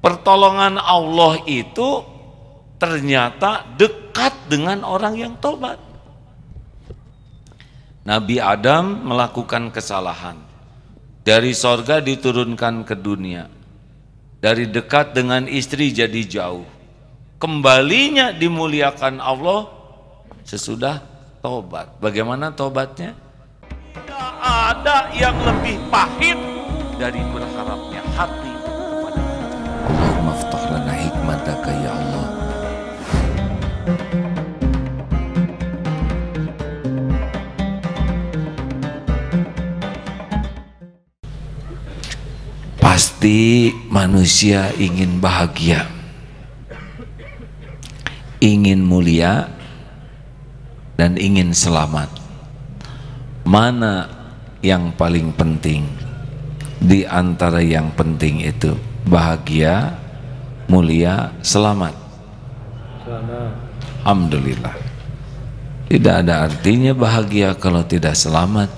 Pertolongan Allah itu ternyata dekat dengan orang yang tobat. Nabi Adam melakukan kesalahan, dari sorga diturunkan ke dunia, dari dekat dengan istri jadi jauh, kembalinya dimuliakan Allah sesudah tobat. Bagaimana tobatnya? Tidak ada yang lebih pahit dari berharapnya hati kepada Allah. Allahumma ftah lana hikmataka ya Allah. Pasti manusia ingin bahagia, ingin mulia, dan ingin selamat. Mana yang paling penting di antara yang penting itu? Bahagia, mulia, selamat. Alhamdulillah. Tidak ada artinya bahagia kalau tidak selamat.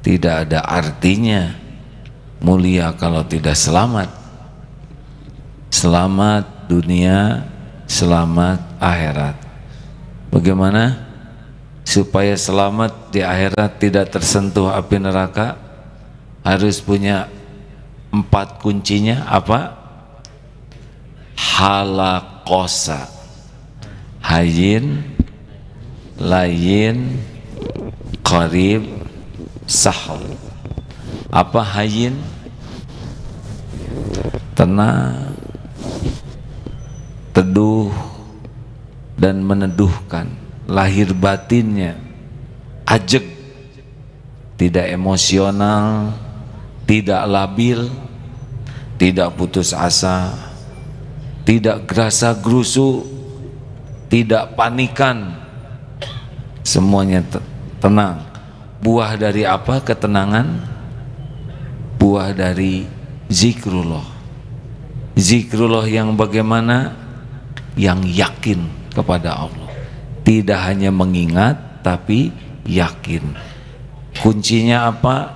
Tidak ada artinya mulia kalau tidak selamat. Selamat dunia, selamat akhirat. Bagaimana supaya selamat di akhirat, tidak tersentuh api neraka? Harus punya 4 kuncinya. Apa? Halakosa, hayin, layin, qarib, sahal. Apa hayin? Tenang, teduh, dan meneduhkan. Lahir batinnya ajeg, tidak emosional, tidak labil, tidak putus asa, tidak gerasa gerusu, tidak panikan. Semuanya tenang. Buah dari apa ketenangan? Buah dari zikrullah. Zikrullah yang bagaimana? Yang yakin kepada Allah. Tidak hanya mengingat tapi yakin. Kuncinya apa?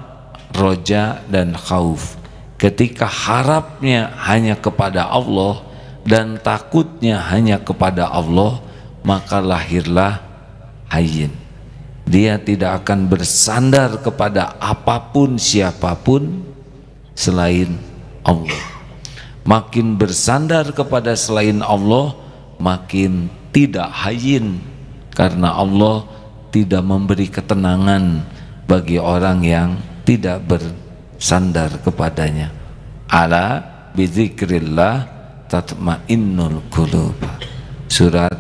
Roja dan khauf. Ketika harapnya hanya kepada Allah dan takutnya hanya kepada Allah, maka lahirlah hayyin. Dia tidak akan bersandar kepada apapun siapapun selain Allah. Makin bersandar kepada selain Allah, makin tidak hayyin, karena Allah tidak memberi ketenangan bagi orang yang tidak bersandar kepadanya. Ala bizikrillah tatmainnul qulub. Surat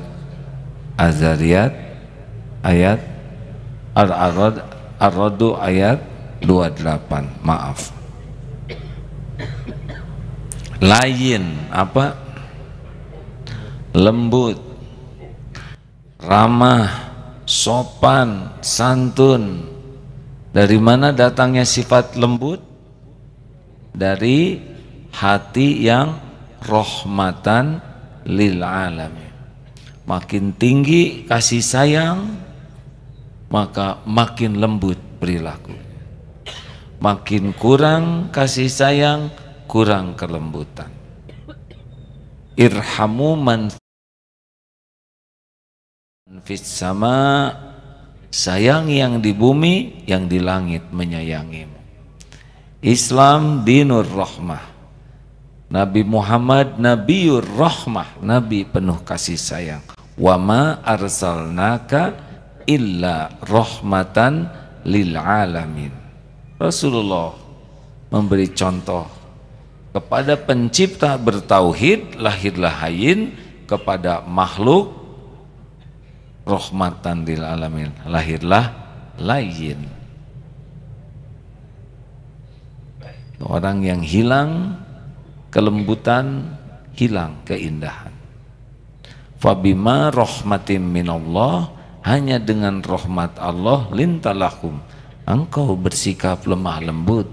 Az-Zariyat ayat Ar-Ra'd ayat 28. Maaf. Layin apa? Lembut, ramah, sopan, santun. Dari mana datangnya sifat lembut? Dari hati yang rahmatan lil alamin. Makin tinggi kasih sayang, maka makin lembut perilaku. Makin kurang kasih sayang, kurang kelembutan. Irhamu man fis sama, sayang yang di bumi, yang di langit menyayangimu. Islam dinur rahmah. Nabi Muhammad Nabiur rahmah, Nabi penuh kasih sayang. Wa ma arsalnaka illa rahmatan lil alamin. Rasulullah memberi contoh kepada pencipta bertauhid, lahirlah hayyin, kepada makhluk rahmatan lil alamin, lahirlah layyin. Orang yang hilang kelembutan, hilang keindahan. Fabima rahmatim minallah, hanya dengan rahmat Allah, lintalahum, engkau bersikap lemah lembut.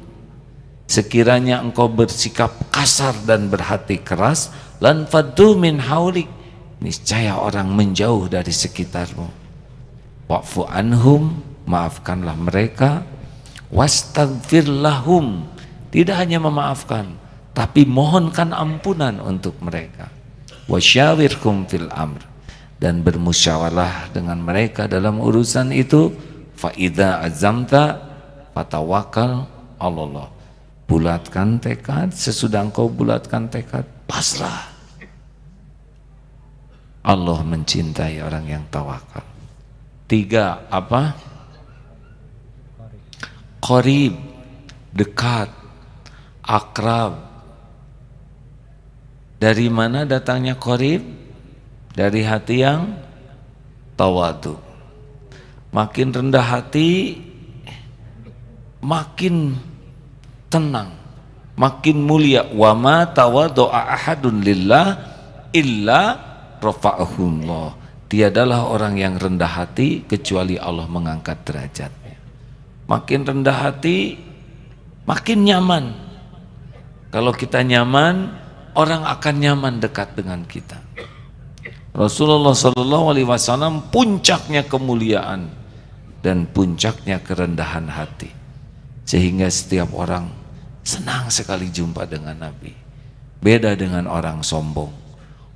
Sekiranya engkau bersikap kasar dan berhati keras, lan faddu min haulik, niscaya orang menjauh dari sekitarmu. Wa'fu anhum, maafkanlah mereka. Wastaghfir lahum, tidak hanya memaafkan, tapi mohonkan ampunan untuk mereka. Wasyawirhum fil amr, dan bermusyawarah dengan mereka dalam urusan itu. Fa idza azamta fatawakkal 'alallah. Bulatkan tekad, sesudah engkau bulatkan tekad, pasrah. Allah mencintai orang yang tawakal. 3, apa? Qarib, dekat, akrab. Dari mana datangnya qarib? Dari hati yang tawadu. Makin rendah hati, makin tenang, makin mulia. Wa ma tawaddu'a ahadun lillah illa rafa'ahullah. Tiadalah orang yang rendah hati kecuali Allah mengangkat derajatnya. Makin rendah hati, makin nyaman. Kalau kita nyaman, orang akan nyaman dekat dengan kita. Rasulullah SAW puncaknya kemuliaan dan puncaknya kerendahan hati, sehingga setiap orang senang sekali jumpa dengan Nabi. Beda dengan orang sombong.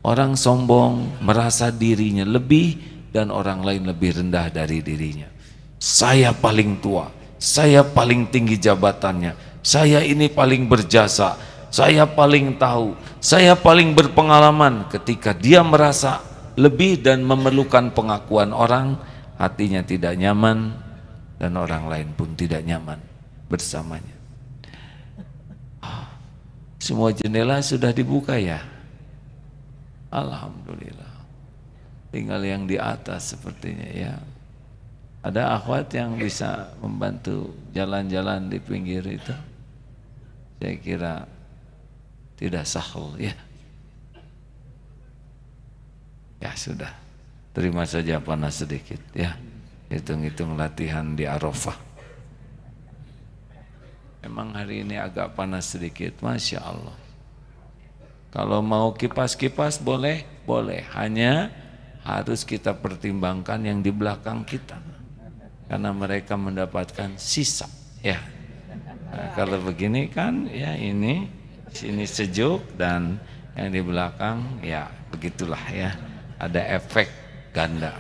Orang sombong merasa dirinya lebih dan orang lain lebih rendah dari dirinya. Saya paling tua, saya paling tinggi jabatannya, saya ini paling berjasa, saya paling tahu, saya paling berpengalaman. Ketika dia merasa lebih dan memerlukan pengakuan orang, hatinya tidak nyaman dan orang lain pun tidak nyaman bersamanya. Semua jendela sudah dibuka ya? Alhamdulillah. Tinggal yang di atas sepertinya ya. Ada akhwat yang bisa membantu jalan-jalan di pinggir itu? Saya kira tidak sahul ya. Ya sudah, terima saja panas sedikit ya. Hitung-hitung latihan di Arafah. Memang hari ini agak panas sedikit, Masya Allah. Kalau mau kipas-kipas boleh, boleh. Hanya harus kita pertimbangkan yang di belakang kita, karena mereka mendapatkan sisa ya. Nah, kalau begini kan ya, ini sini sejuk dan yang di belakang ya begitulah ya, ada efek ganda.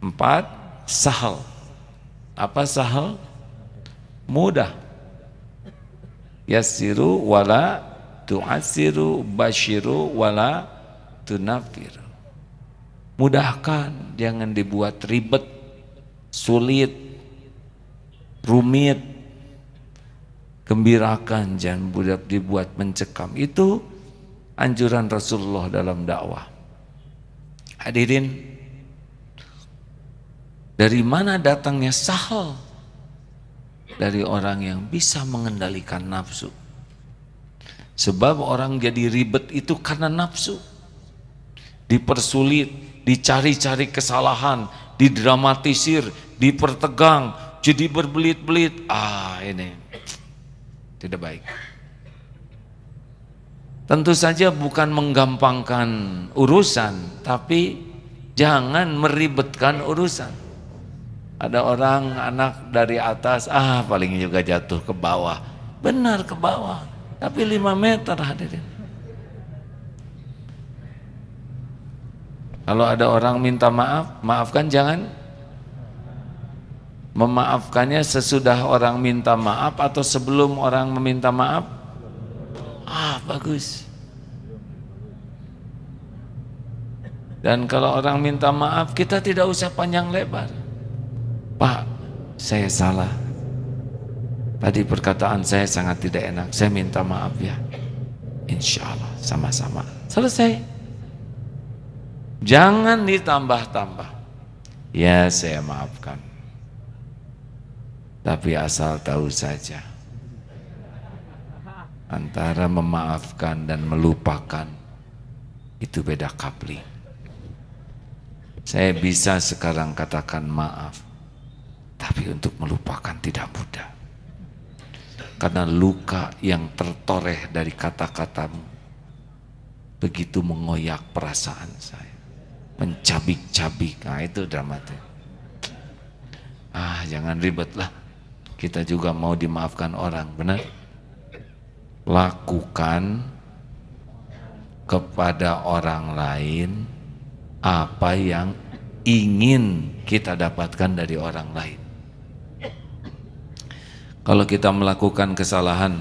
4, sahal. Apa sahal? Mudah. Yassiru wala tu'assiru, basyiru wala tunafiru. Mudahkan, jangan dibuat ribet, sulit, rumit. Gembirakan, jangan dibuat mencekam. Itu anjuran Rasulullah dalam dakwah. Hadirin, dari mana datangnya sahal? Dari orang yang bisa mengendalikan nafsu. Sebab orang jadi ribet itu karena nafsu. Dipersulit, dicari-cari kesalahan, didramatisir, dipertegang, jadi berbelit-belit. Ini tidak baik. Tentu saja bukan menggampangkan urusan, tapi jangan meribetkan urusan. Ada orang anak dari atas, paling juga jatuh ke bawah. Benar ke bawah, tapi 5 meter hadirin. Kalau ada orang minta maaf, maafkan, jangan memaafkannya sesudah orang minta maaf atau sebelum orang meminta maaf. Bagus. Dan kalau orang minta maaf, kita tidak usah panjang lebar. Pak, saya salah. Tadi perkataan saya sangat tidak enak. Saya minta maaf ya. Insya Allah sama-sama. Selesai. Jangan ditambah-tambah. Ya, saya maafkan. Tapi asal tahu saja, antara memaafkan dan melupakan itu beda kapling. Saya bisa sekarang katakan maaf, tapi untuk melupakan tidak mudah. Karena luka yang tertoreh dari kata-katamu begitu mengoyak perasaan saya, mencabik-cabik. Itu dramatis. Jangan ribet lah. Kita juga mau dimaafkan orang, benar? lakukan kepada orang lain apa yang ingin kita dapatkan dari orang lain. Kalau kita melakukan kesalahan,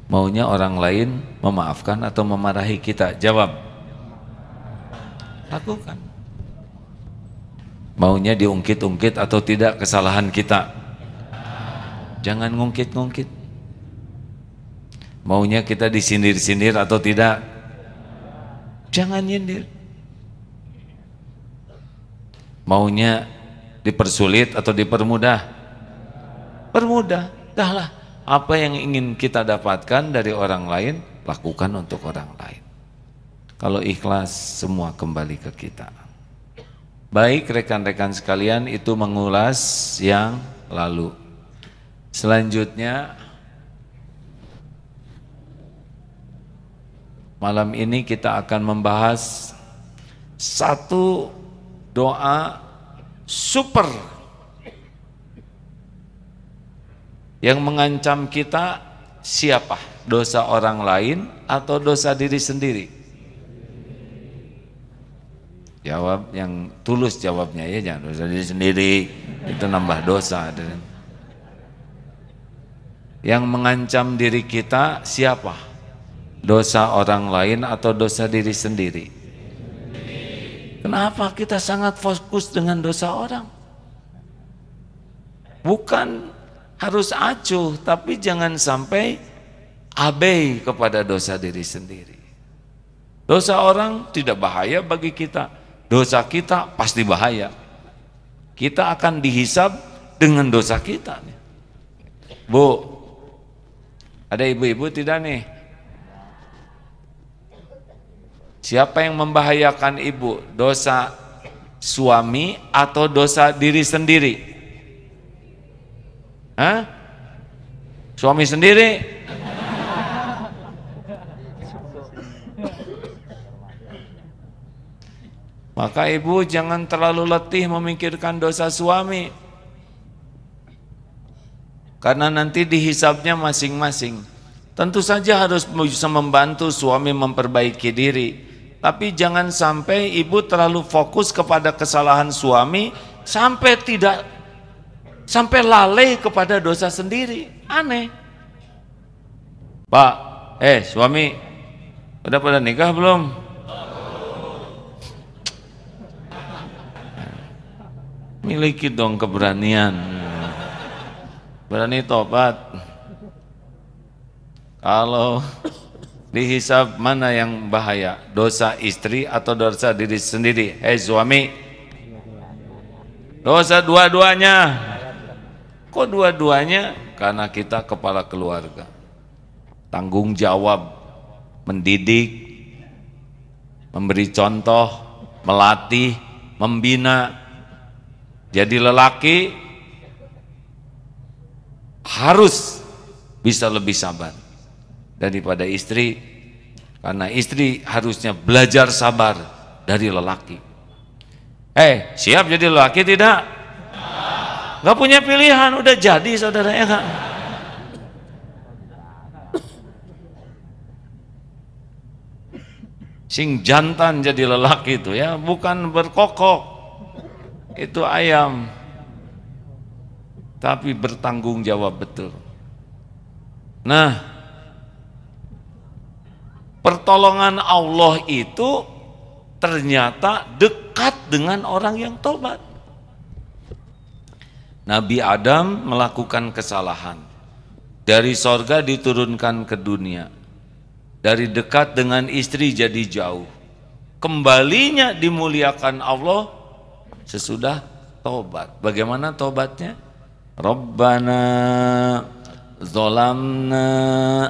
maunya orang lain memaafkan atau memarahi kita? Jawab. Lakukan. Maunya diungkit-ungkit atau tidak kesalahan kita? Jangan ngungkit-ngungkit. Maunya kita disindir-sindir atau tidak? Jangan nyindir. Maunya dipersulit atau dipermudah? Permudah. Dahlah, apa yang ingin kita dapatkan dari orang lain, lakukan untuk orang lain. Kalau ikhlas, semua kembali ke kita. Baik rekan-rekan sekalian, itu mengulas yang lalu. Selanjutnya, malam ini kita akan membahas satu doa super yang mengancam kita. Siapa? Dosa orang lain atau dosa diri sendiri? Jawab yang tulus, jawabnya ya, jangan dosa diri sendiri, itu nambah dosa. Yang mengancam diri kita siapa? Dosa orang lain atau dosa diri sendiri? Kenapa kita sangat fokus dengan dosa orang? Bukan harus acuh, tapi jangan sampai abai kepada dosa diri sendiri. Dosa orang tidak bahaya bagi kita, dosa kita pasti bahaya. Kita akan dihisab dengan dosa kita. Bu, ada ibu-ibu tidak nih? Siapa yang membahayakan ibu? Dosa suami atau dosa diri sendiri? Hah? Suami sendiri? Maka ibu jangan terlalu letih memikirkan dosa suami, karena nanti dihisabnya masing-masing. Tentu saja harus bisa membantu suami memperbaiki diri, tapi jangan sampai ibu terlalu fokus kepada kesalahan suami sampai lalai kepada dosa sendiri. Aneh. Pak, suami udah pada nikah belum? Miliki dong keberanian, berani tobat. Kalau dihisab mana yang bahaya, dosa istri atau dosa diri sendiri? Suami, dosa dua-duanya. Kok dua-duanya? Karena kita kepala keluarga, tanggung jawab mendidik, memberi contoh, melatih, membina. Jadi lelaki harus bisa lebih sabar daripada istri, karena istri harusnya belajar sabar dari lelaki. Siap jadi lelaki tidak? Gak punya pilihan, udah jadi saudara ya gak? Sing jantan jadi lelaki itu ya, bukan berkokok, itu ayam, tapi bertanggung jawab betul. Nah, pertolongan Allah itu ternyata dekat dengan orang yang tobat. Nabi Adam melakukan kesalahan, dari sorga diturunkan ke dunia, dari dekat dengan istri jadi jauh, kembalinya dimuliakan Allah sesudah tobat. Bagaimana tobatnya? Rabbana zalamna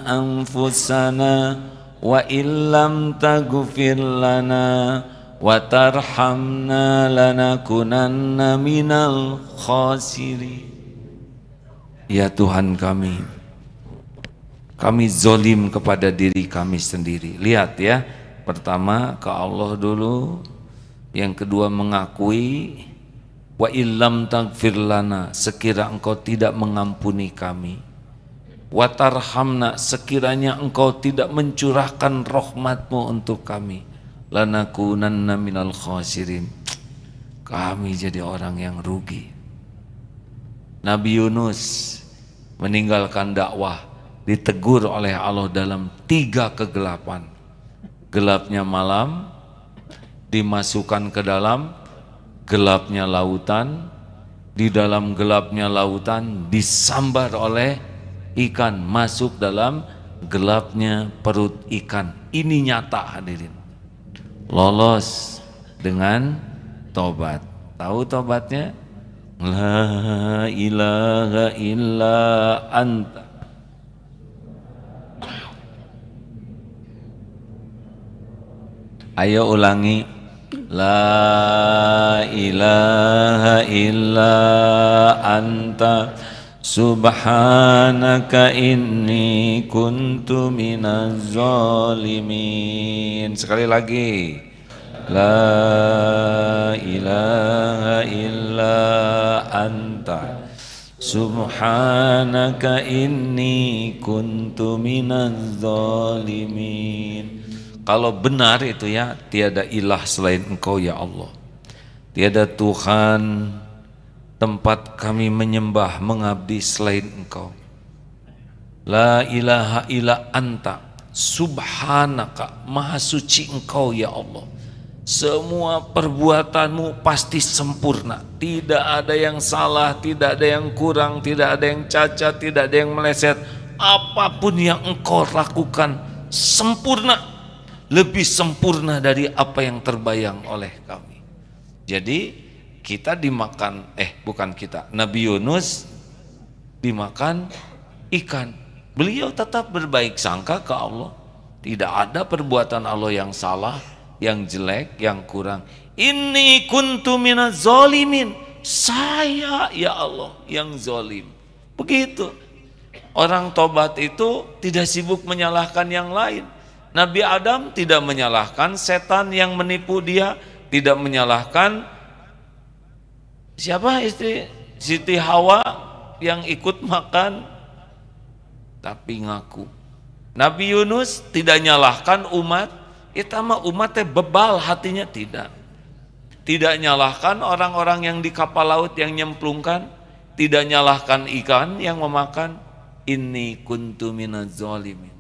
anfusana wa illam taghfir lana wa tarhamna lanakunanna minal khasirin. Ya Tuhan kami zolim kepada diri kami sendiri. Lihat ya, pertama ke Allah dulu, yang kedua mengakui, wa illam taghfir lana, sekira engkau tidak mengampuni kami, watarhamna, sekiranya engkau tidak mencurahkan rahmatmu untuk kami, lanakunanna minal khasirin, kami jadi orang yang rugi. Nabi Yunus meninggalkan dakwah, ditegur oleh Allah dalam 3 kegelapan. Gelapnya malam, dimasukkan ke dalam gelapnya lautan, di dalam gelapnya lautan disambar oleh ikan, masuk dalam gelapnya perut ikan. Ini nyata hadirin. Lolos dengan tobat. Tahu tobatnya? La ilaha illa anta. Ayo ulangi. La ilaha illa anta subhanaka inni kuntu minaz zalimin. Sekali lagi. La ilaha illa anta subhanaka inni kuntu minaz zalimin. Kalau benar itu ya, tiada ilah selain engkau ya Allah, tiada Tuhan tempat kami menyembah mengabdi selain engkau. La ilaha illa anta subhanaka, maha suci engkau ya Allah, semua perbuatanmu pasti sempurna, tidak ada yang salah, tidak ada yang kurang, tidak ada yang cacat, tidak ada yang meleset. Apapun yang engkau lakukan sempurna, lebih sempurna dari apa yang terbayang oleh kami. Jadi kita dimakan, bukan kita, Nabi Yunus dimakan ikan. Beliau tetap berbaik sangka ke Allah. Tidak ada perbuatan Allah yang salah, yang jelek, yang kurang. Inni kuntu minaz zalimin, saya ya Allah yang zalim. Begitu. Orang tobat itu tidak sibuk menyalahkan yang lain. Nabi Adam tidak menyalahkan setan yang menipu dia, tidak menyalahkan siapa istri Siti Hawa yang ikut makan, tapi ngaku. Nabi Yunus tidak nyalahkan umat, itama umatnya bebal hatinya, tidak. Tidak nyalahkan orang-orang yang di kapal laut yang nyemplungkan, tidak nyalahkan ikan yang memakan. Inni kuntu minaz zalimin.